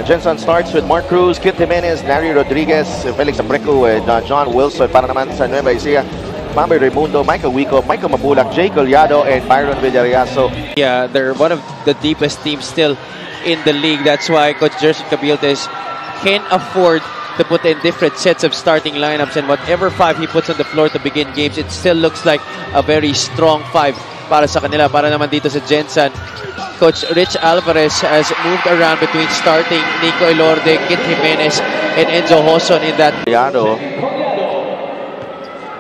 Gensan starts with Mark Cruz, Kit Jimenez, Larry Rodriguez, Felix Abreco, John Wilson para naman sa Nueva Ecija, Mami Raimundo, Michael Wico, Michael Mabulak, Jay Collado, and Byron Villariaso. Yeah, they're one of the deepest teams still in the league. That's why Coach Jerson Cabildes can afford to put in different sets of starting lineups, and whatever five he puts on the floor to begin games, it still looks like a very strong five para sa kanila. Para naman dito sa Gensan, Coach Rich Alvarez has moved around between starting Nico Elorde, Kit Jimenez, and Enzo Hoson in that. Collado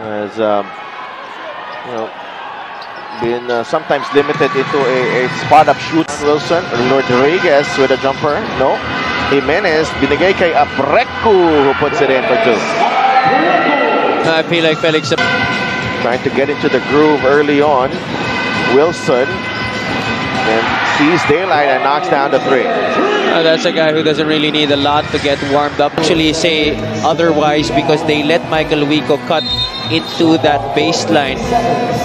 has been sometimes limited into a spot-up shoot. Wilson, Rodriguez with a jumper. No. Jimenez, binigay kay Abreco, who puts it in for two. I feel like Felix trying to get into the groove early on. Wilson and sees daylight and knocks down the three. That's a guy who doesn't really need a lot to get warmed up. Actually say otherwise because they let Michael Wico cut into that baseline.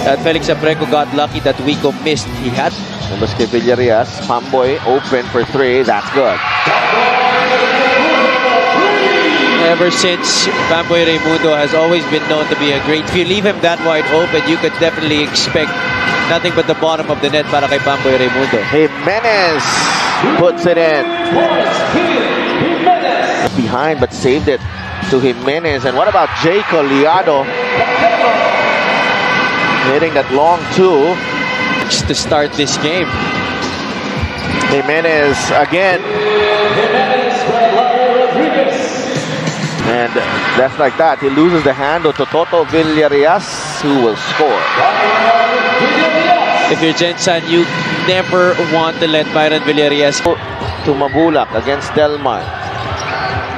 That Felix Abreco got lucky that Wico missed. He had. Kay Villarias, Pamboy open for three. That's good. Ever since, Pamboy Raimundo has always been known to be a great. If you leave him that wide open, you could definitely expect nothing but the bottom of the net para kay Pamboy Raimundo. Jimenez puts it in. Behind but saved it to Jimenez. And what about Jay Collado? Hitting that long two. To start this game. Jimenez again. And that's like that. He loses the handle to Toto Villarias, who will score. If you're Gensan, you never want to let Byron Villarias to Mabulak against Delmar.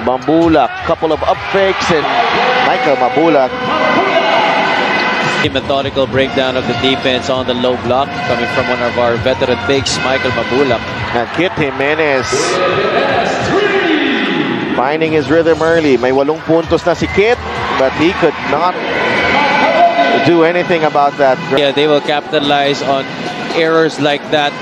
Mabulak, couple of up fakes, and Michael Mabulak. A methodical breakdown of the defense on the low block coming from one of our veteran bigs, Michael Mabulak. And Kit Jimenez finding his rhythm early. May 8 puntos na si Kit, but he could not do anything about that. Yeah, they will capitalize on errors like that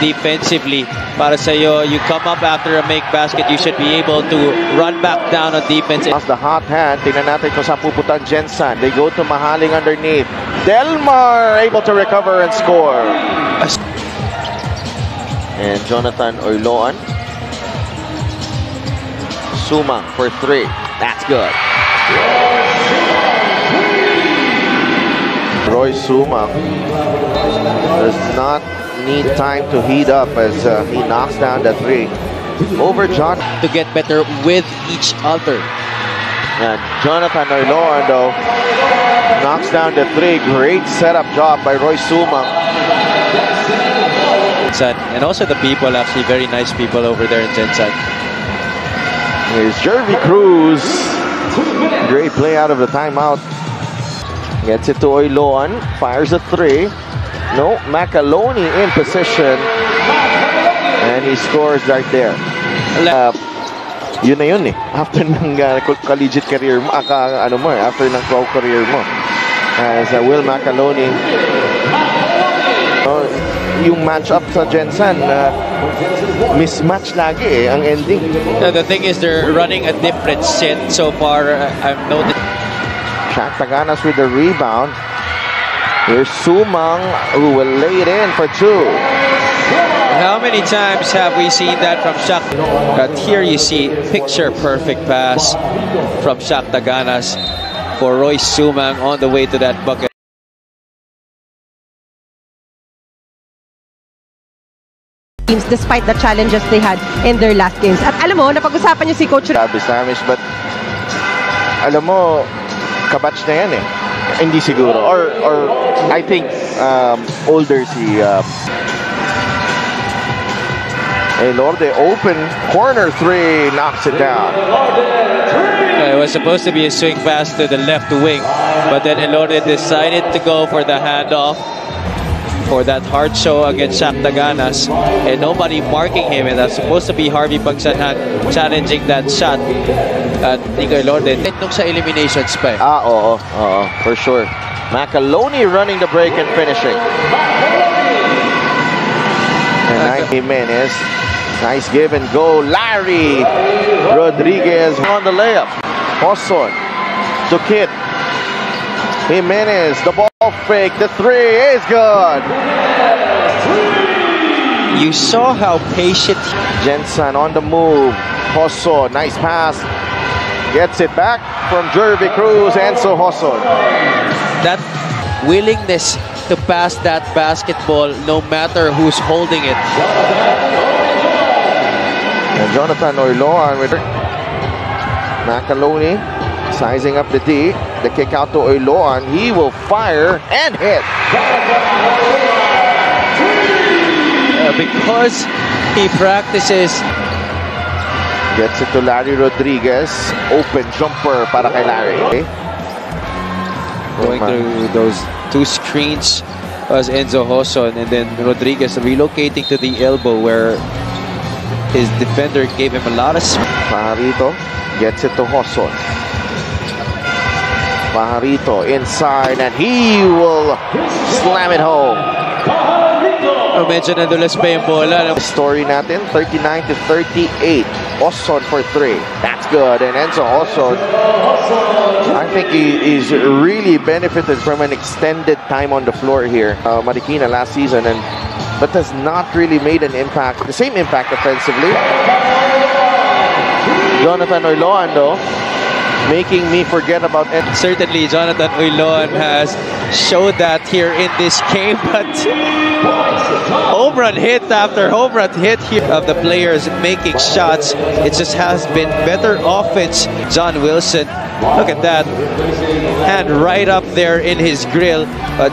defensively. Para sa'yo, you come up after a make basket, you should be able to run back down on defense. The hot hand, tingnan natin kung saan pupunta Gensan. They go to Mahaling underneath. Delmar able to recover and score. And Jonathan Orloan. Sumang for three. That's good. Roy Sumang does not need time to heat up as he knocks down the three. Over John to get better with each other. And Jonathan Orloan though knocks down the three. Great setup job by Roy Sumang. And also the people, actually very nice people over there in Gensan. Here's Jervy Cruz. Great play out of the timeout. Gets it to Orloan. Fires a three. No, Macaloni in position. And he scores right there. Yun na yun eh. After ng collegiate career mo, after ng pro career mo. As Will Macaloni. Yung match-up sa Gensan, mismatch lagi eh, ang ending. The thing is, they're running a different set so far. I've noticed. Shaq Taganas with the rebound. Here's Sumang, who will lay it in for two. How many times have we seen that from Shaq? But here you see picture-perfect pass from Shaq Taganas for Roy Sumang on the way to that bucket. Despite the challenges they had in their last games. At alam mo, napag-usapan niyo si Coach Samish, but alam mo, kabatch na yan eh. Hindi siguro. Or I think older si Elorde open corner three, knocks it down. It was supposed to be a swing pass to the left wing, but then Elorde decided to go for the handoff for that hard show against Shaq Taganas, and nobody marking him, and that's supposed to be Harvey Pagsanhan challenging that shot at Nico Elorde. Nung sa eliminations pa eh. Oo, for sure. Macaloni running the break and finishing. And Jimenez Nice give and go. Larry Rodriguez on the layup. Joson to Kid. Jimenez, the ball fake. The three is good. You saw how patient. Gensan on the move. Joson, nice pass. Gets it back from Jervy Cruz. Enzo Joson. That willingness to pass that basketball no matter who's holding it. And Jonathan Oiloan with Macaloni sizing up the D. The kick out to Oiloan. He will fire and hit. Because he practices. Gets it to Larry Rodriguez. Open jumper para kay Larry. Going through those two screens was Enzo Joson, and then Rodriguez relocating to the elbow where his defender gave him a lot of space. Pajarito gets it to Joson. Pajarito inside, and he will slam it home. Medyo nadulas pa yung bola. Story natin, 39-38. Joson for three. That's good. And Enzo Joson, I think he's really benefited from an extended time on the floor here. Marikina last season, but has not really made an impact, the same impact offensively. Jonathan Oiloan, though, making me forget about it. Certainly, Jonathan Oiloan has showed that here in this game, but home run hit after home run hit here of the players making shots. It just has been better offense. John Wilson, look at that. Hand right up there in his grill.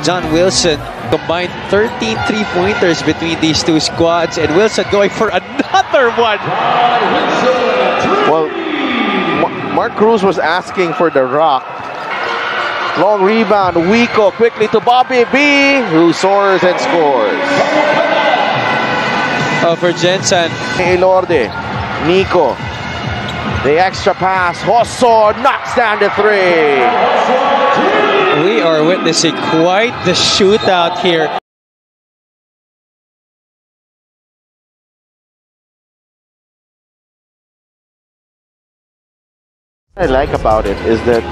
John Wilson combined 13 3-pointers between these two squads, and Wilson going for another one. Well, Mark Cruz was asking for the rock. Long rebound, Wico quickly to Bobby B, who soars and scores. For Gensan. Elorde, Nico, the extra pass, Joson knocks down the three. We are witnessing quite the shootout here. What I like about it is that,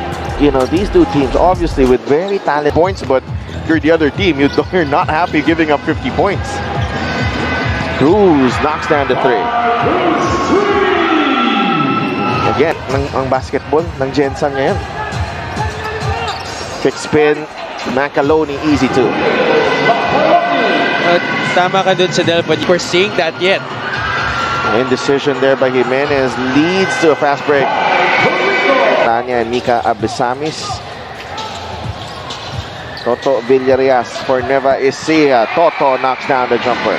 you know, these two teams obviously with very talented points, but you're the other team, you're not happy giving up 50 points. Cruz knocks down the three. Again, ang basketball ng Gensan ngayon. Quick spin, Macaloni, easy two. Tama ka dun sa Del, but we're seeing that yet. Indecision there by Jimenez leads to a fast break. Tanya and Mika Abisamis. Toto Villarias for Nueva Ecija. Toto knocks down the jumper.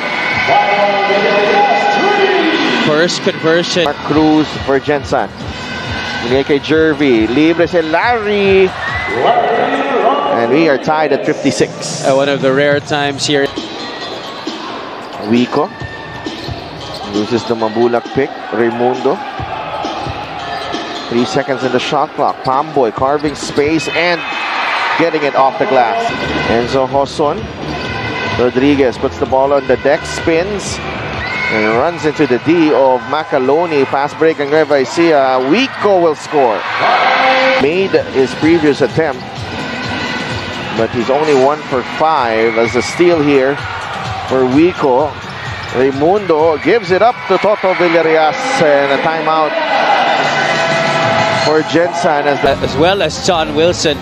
First conversion. Mark Cruz for Gensan. Binigay kay Jervy. Libre si Larry. And we are tied at 56. One of the rare times here. Wico loses the Mabulak pick. Raimundo. 3 seconds in the shot clock. Pamboy carving space and getting it off the glass. Enzo Joson. Rodriguez puts the ball on the deck, spins, and runs into the D of Macaloni. Fast break and Nueva Ecija. Wico will score. Made his previous attempt, but he's only 1 for 5 as a steal here for Wico. Raimundo gives it up to Toto Villarias, and a timeout for Gensan as well as John Wilson.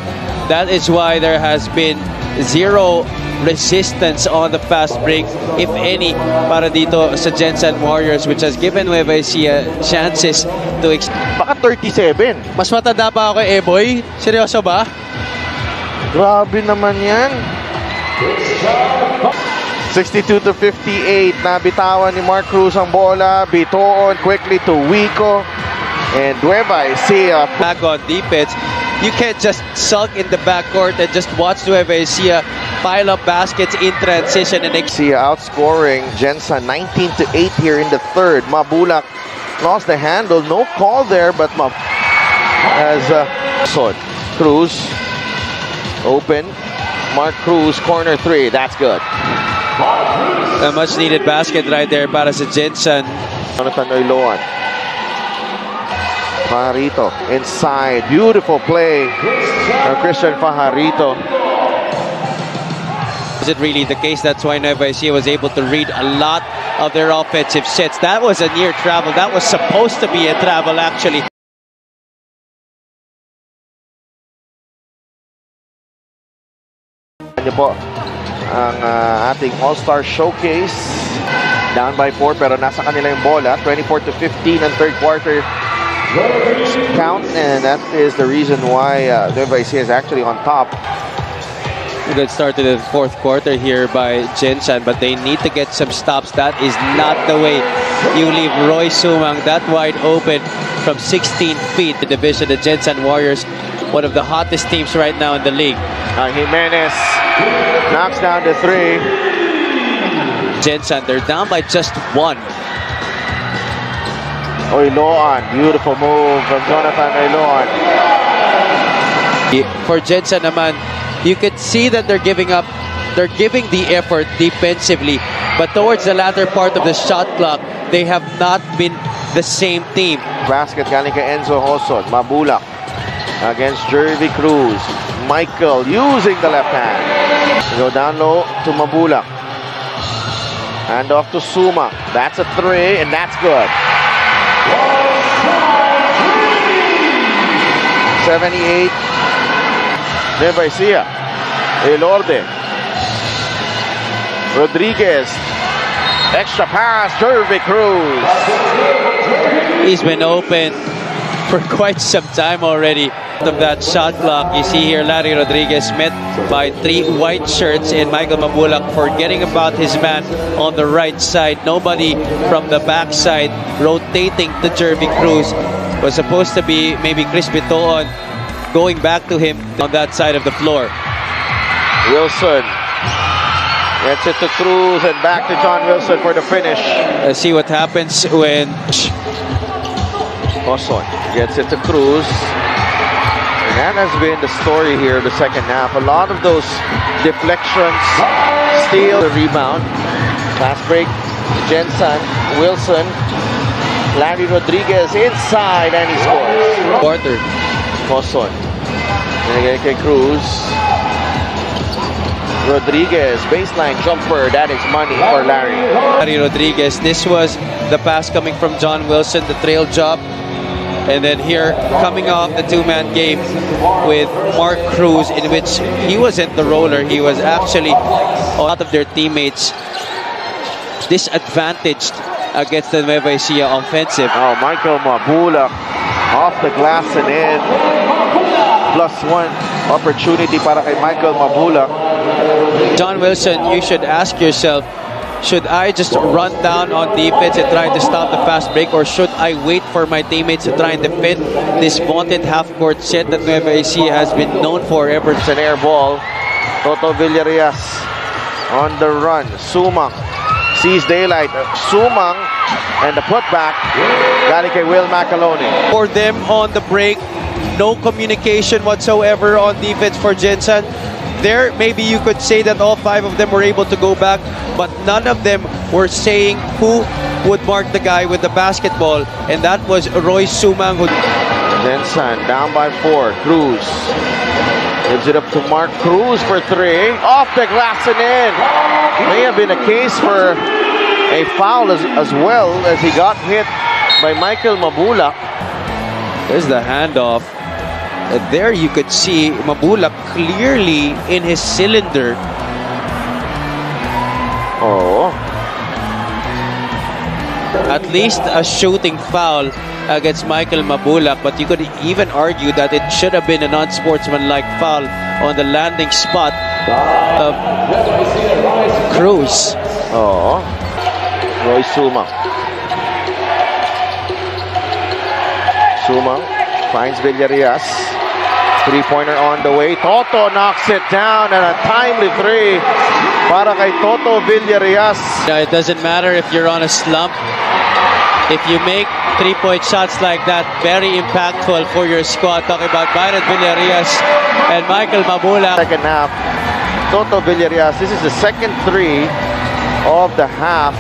That is why there has been zero resistance on the fast break, if any, para dito sa Gensan Warriors, which has given Nueva Ecija chances to baka 37. Mas matanda pa ako kay Eboy. Seryoso ba? Grabe naman yan. 62-58. Nabitawan ni Mark Cruz ang bola. Bitoon quickly to Wico. And Nueva Ecija back on defense. You can't just sulk in the backcourt and just watch Nueva Ecija pile up baskets in transition. And Ecija outscoring Gensan 19-8 here in the third. Mabulak lost the handle. No call there, but as Cruz open. Mark Cruz corner three. That's good. A much needed basket right there para sa Gensan. Jonathan Oiloan. Fajarito inside. Beautiful play from Christian Fajarito. Is it really the case? That's why Nueva Ecija was able to read a lot of their offensive sets. That was a near travel. That was supposed to be a travel, actually. Ano po ang ating All-Star Showcase. Down by 4 pero nasa kanila yung bola. 24-15 ang third quarter count, and that is the reason why Nueva Ecija is actually on top. Good start to the fourth quarter here by Gensan, but they need to get some stops. That is not the way you leave Roy Sumang that wide open from 16 feet. The division, the Gensan Warriors, one of the hottest teams right now in the league. Jimenez knocks down the 3. Gensan, they're down by just 1. Oiloan, beautiful move from Jonathan Oiloan. For Gensan naman, you could see that they're giving up. They're giving the effort defensively, but towards the latter part of the shot clock, they have not been the same team. Basket galing kay Enzo Hoson. Mabulak against Jervy Cruz. Michael using the left hand. Go down low to Mabulak. Hand off to Suma. That's a 3, and that's good. 78. Nueva Ecija. Elorde. Rodriguez. Extra pass. Jervy Cruz. He's been open for quite some time already. Of that shot clock, you see here Larry Rodriguez met by 3 white shirts and Michael Mabulak forgetting about his man on the right side. Nobody from the backside rotating to Jervy Cruz. Was supposed to be maybe Chris Bitoon going back to him on that side of the floor. Wilson gets it to Cruz and back to John Wilson for the finish. Let's see what happens when Hoson gets it to Cruz. And that has been the story here the second half. A lot of those deflections, steal, the rebound. Fast break, Gensan, Wilson, Larry Rodriguez inside, and he scores. Quarter. Hoson. And again, kay Cruz. Rodriguez, baseline jumper. That is money for Larry. Larry Rodriguez. This was the pass coming from John Wilson, the trail job. And then here, coming off the 2-man game with Mark Cruz, in which he wasn't the roller. He was actually a lot of their teammates disadvantaged against the Nueva Ecija offensive. Oh, Michael Mabulak off the glass and in. +1 opportunity para kay Michael Mabulak. John Wilson, you should ask yourself, should I just run down on defense and try to stop the fast break, or should I wait for my teammates to try and defend this vaunted half-court set that Nueva Ecija has been known for ever? It's an air ball. Toto Villarias on the run. Sumang sees daylight. Sumang and the putback. Galing kay Will Macaloni. For them on the break, no communication whatsoever on defense for Gensan. There, maybe you could say that all 5 of them were able to go back, but none of them were saying who would mark the guy with the basketball, and that was Roy Sumang. Gensan down by 4. Cruz gives it up to Mark Cruz for 3. Off the glass and in. May have been a case for a foul as well, as he got hit by Michael Mabulak. There's the handoff. There you could see Mabulak clearly in his cylinder. Oh. At least a shooting foul against Michael Mabulak, but you could even argue that it should have been a non-sportsmanlike foul on the landing spot of Cruz. Oh. Roy Sumang. Sumang finds Villarias. 3-pointer on the way. Toto knocks it down, and a timely 3 para kay Toto Villarias. It doesn't matter if you're on a slump. If you make 3-point shots like that, very impactful for your squad. Talking about Byron Villarias and Michael Mabulak. Second half, Toto Villarias. This is the second 3 of the half.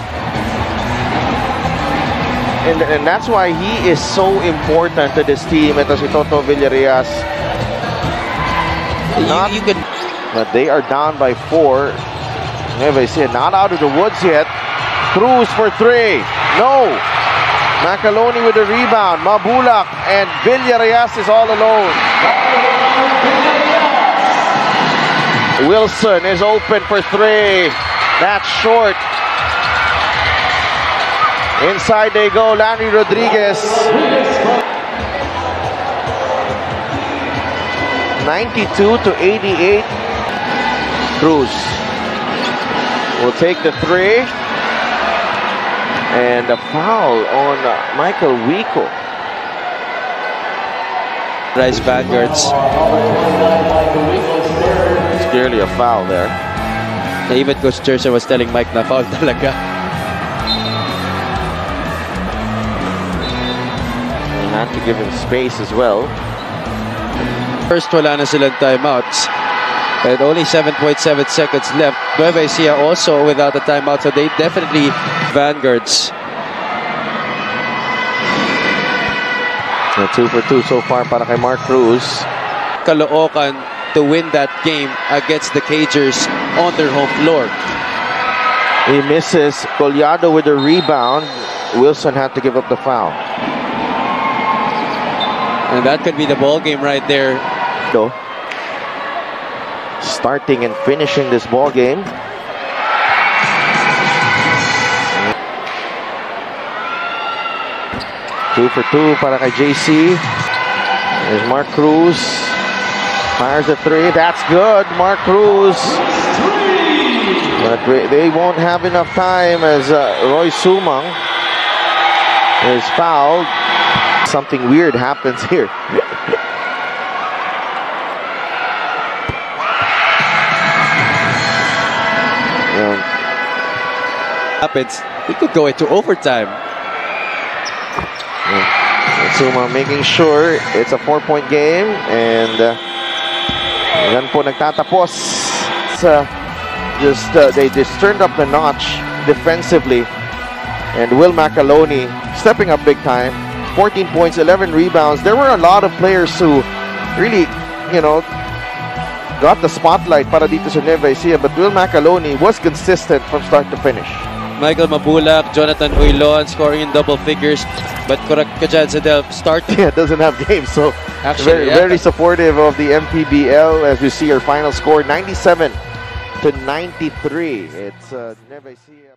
And that's why he is so important to this team. Ito si Toto Villarreal. You can. But they are down by 4. Nueva Ecija not out of the woods yet. Cruz for 3. No. Macaloni with the rebound. Mabulak and Villarreal is all alone. Wilson is open for 3. That's short. Inside they go. Lanry Rodriguez. 92-88. Cruz will take the 3. And a foul on Michael Wico. Rise Vanguards. It's clearly a foul there. Even Coach Gerson was telling Mike na foul talaga. And had to give him space as well. First, wala na silang timeouts. And only 7.7 seconds left. Nueva Ecija also without a timeout, so they definitely Vanguards. 2 for 2 so far para kay Mark Cruz. Caloocan to win that game against the Cagers on their home floor. He misses. Collado with the rebound. Wilson had to give up the foul. And that could be the ball game right there. Starting and finishing this ball game. Two for 2 para kay JC. There's Mark Cruz. Fires a 3. That's good. Mark Cruz. But they won't have enough time as Roy Sumang is fouled. Something weird happens here. Happens. We could go into overtime. Sumang making sure it's a 4-point game, and yan po nagtatapos. They just turned up the notch defensively, and Will Macaloni stepping up big time. 14 points, 11 rebounds. There were a lot of players who really, got the spotlight para dito sa Nueva Ecija, but Will Macaloni was consistent from start to finish. Michael Mabulak, Jonathan Uylon scoring in double figures, but correct ka dyan, Zedel starting. Yeah, doesn't have games, so actually, very supportive of the MPBL as we see our final score 97-93. It's Nueva Ecija.